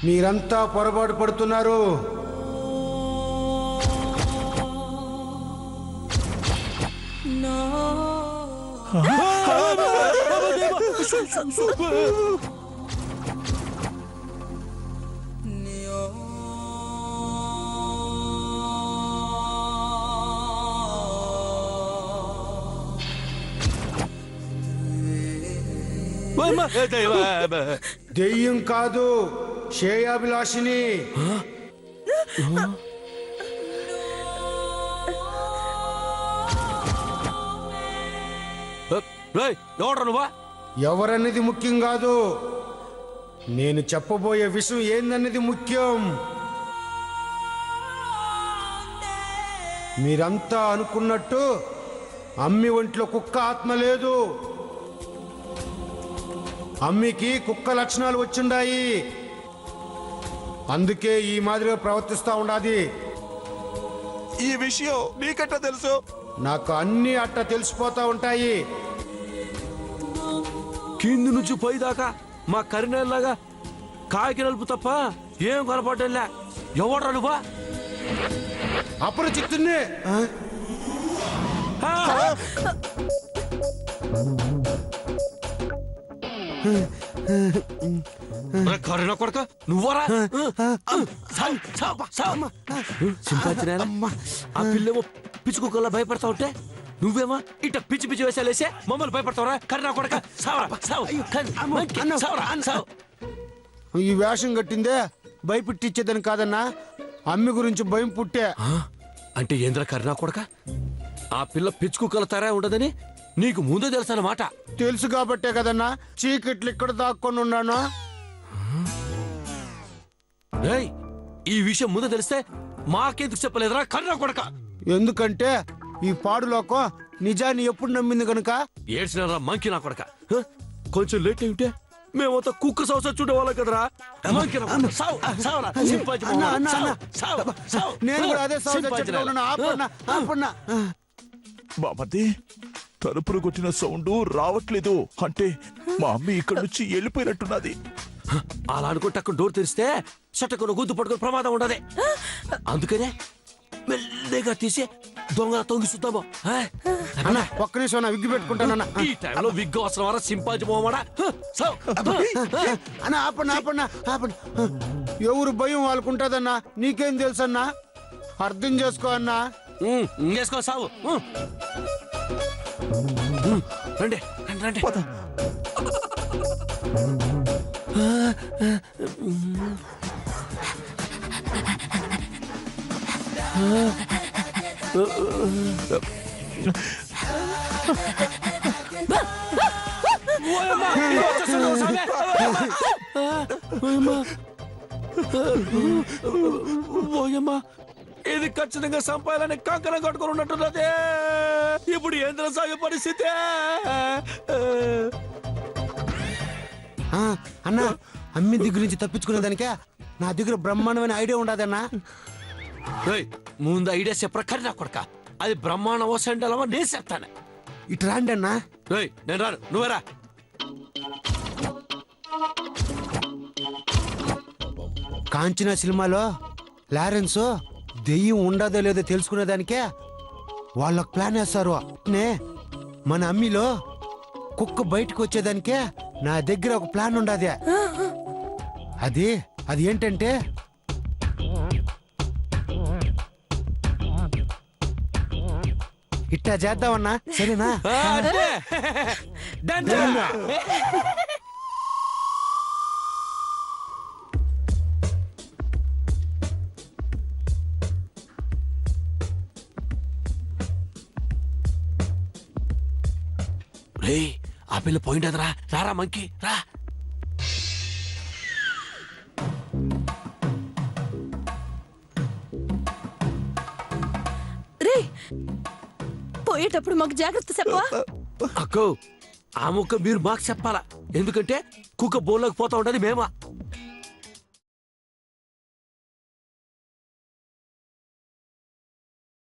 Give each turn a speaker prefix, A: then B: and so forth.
A: మీరంతా పొరపాటు పడుతున్నారు. దెయ్యం కాదు, శ్రేయాభిలాషిని. ఎవరన్నది ముఖ్యం కాదు, నేను చెప్పబోయే విషయం ఏందన్నది ముఖ్యం. మీరంతా అనుకున్నట్టు అమ్మి ఒంట్లో కుక్క ఆత్మ లేదు. అమ్మికి కుక్క లక్షణాలు వచ్చిండాయి, అందుకే ఈ మాదిరిగా ప్రవర్తిస్తా ఉండాది.
B: ఈ విషయం నీకట్ట తెలుసు?
A: నాకు అన్ని అట్ట తెలిసిపోతా ఉంటాయి.
C: కింది నుంచి పైదాకా మా కరినేలాగా కాయకి నలుపు తప్ప ఏం కనపడ్డా. ఎవడ్రా నువ్వా?
A: అపరిచితున్నే.
C: కరీనా కొడక నువ్వరా? ఆ పిల్లేమో పిచ్చుకోకల్లా భయపడతా ఉంటే నువ్వేమో ఇట్ట పిచ్చి పిచ్చి వేసాలేసే మమ్మల్ని భయపడతావరా? కరీనా కొడక
A: ఈ వేషం కట్టిందే భయపెట్టించేదని కాదన్నా, అమ్మి గురించి భయం పుట్టే.
C: అంటే ఏంద్ర కరీనా కొడక? ఆ పిల్ల పిచ్చుకోకల తరా ఉండదని నీకు ముందే తెలుసు అన్నమాట.
A: తెలుసు కాబట్టే కదన్నా చీకట్లు ఇక్కడ దాక్కొని ఉన్నాను.
C: ఈ విషయం ముందు తెలిస్తే మాకెందుకు చెప్పలేదురా కరీనా కొడక?
A: ఎందుకంటే ఈ పాడులోకం నిజాన్ని ఎప్పుడు నమ్మింది కనుక.
C: ఏడ్చినారా మంకి నా కొడక? కొంచెం లేట్ అయి ఉంటే మేమంతా కుక్క సంవత్సరం చూడేవాళ్ళం కదరా.
A: నేను కూడా అదే
B: బామర్ది, తలుపులు కొట్టిన సౌండ్ రావట్లేదు అంటే మా అమ్మ ఇక్కడ నుంచి వెళ్ళిపోయినట్టున్నది.
C: అలా అనుకుంటే అక్కడ డోర్ తెరిస్తే చట్టకున్న గుద్దు పట్టుకుని ప్రమాదం ఉండదే. అందుకనే మెల్లగా తీసి దొంగ తొంగి చూద్దాము.
A: ఒక్క నిమిషం విగ్గు పెట్టుకుంటానన్నా.
C: ఈ టైంలో విగ్గు అవసరం సింపాజీ పోవాడా?
A: అన్నా ఆపన్నా ఆపన్నా ఆపన్నా. ఎవరు భయం వాళ్ళకుంటదన్నా, నీకేం తెలుసన్నా? అర్థం చేసుకో అన్నా.
C: చేసుకో సావు. రండి రండి రండి. ఇది ఖచ్చితంగా సంపాయాలని కంకణం కట్టుకుని ఉన్నట్టున్నదే. ఇప్పుడు ఏంద్ర సాగే పరిస్థితి?
A: అన్నా, అమ్మి దగ్గర నుంచి తప్పించుకునే దానికే నా దగ్గర బ్రహ్మాండమైన ఐడియా ఉండదన్నా.
C: ముందు ఐడియా చెప్పరా కరీనా కొడక? అది బ్రహ్మాండమో సెండలమో నేను చెప్తాను.
A: ఇటు రాండి అన్నా.
C: నేను రాను, నువ్వేరా.
A: కాంచనా సినిమాలో లారెన్స్ దెయ్యం ఉండదో లేదో తెలుసుకునేదానికే వాళ్ళకు ప్లాన్ వేస్తారు. మన అమ్మిలో కుక్క బయటకు వచ్చేదానికే నా దగ్గర ఒక ప్లాన్ ఉండదు. అది ఏంటంటే ఇట్టా చేద్దామన్నా, సరేనా?
C: ఆ పిల్ల పోయిండదురా. రారా మంకి రా.
D: రే పోయేటప్పుడు మాకు జాగ్రత్త చెప్పవా?
C: అక్కో ఆ ముక్క మీరు మాకు చెప్పాలా, ఎందుకంటే కుక్క బోల్లోకి పోతా ఉండదు మేమా.